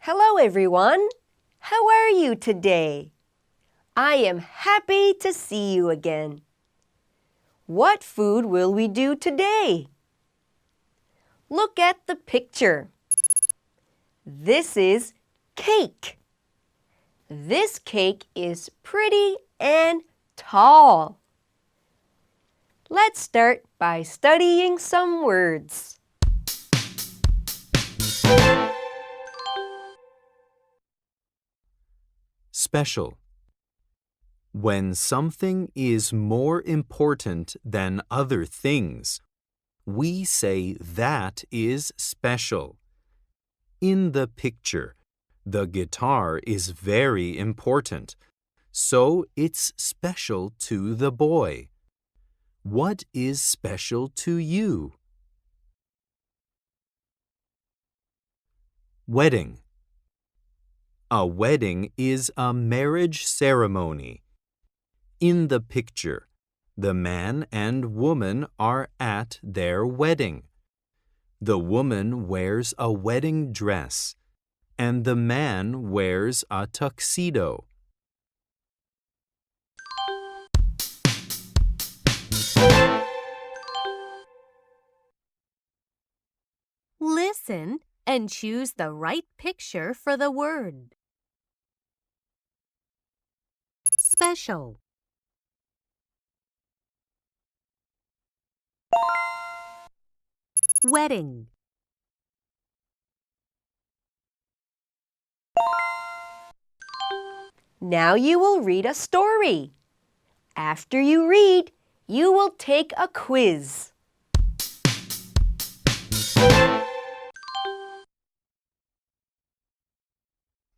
Hello, everyone. How are you today? I am happy to see you again. What food will we do today? Look at the picture. This is cake. This cake is pretty and tall. Let's start by studying some words. Special. When something is more important than other things, we say that is special. In the picture, the guitar is very important, so it's special to the boy. What is special to you? Wedding. A wedding is a marriage ceremony. In the picture, the man and woman are at their wedding. The woman wears a wedding dress, and the man wears a tuxedo. Listen and choose the right picture for the word. Special. Wedding. Now you will read a story. After you read, you will take a quiz.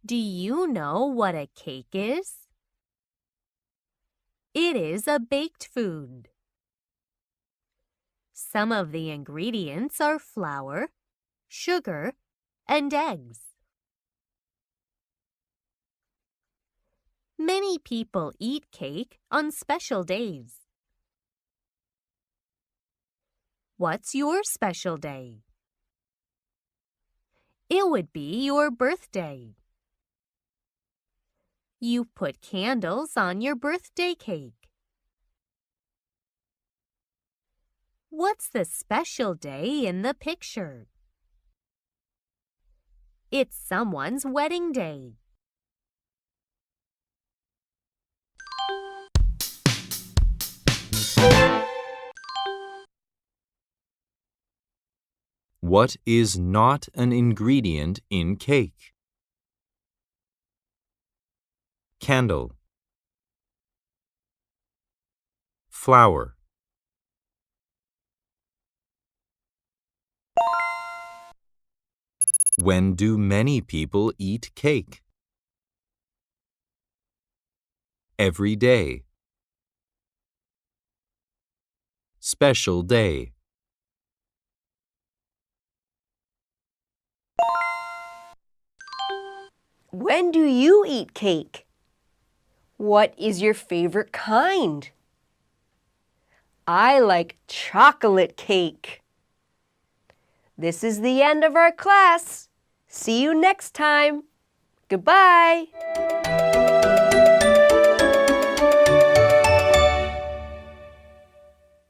Do you know what a cake is? It is a baked food. Some of the ingredients are flour, sugar, and eggs. Many people eat cake on special days. What's your special day? It would be your birthday. You put candles on your birthday cake. What's the special day in the picture? It's someone's wedding day. What is not an ingredient in cake? Candle. Flour. When do many people eat cake? Every day. Special day. When do you eat cake? What is your favorite kind? I like chocolate cake. This is the end of our class. See you next time. Goodbye.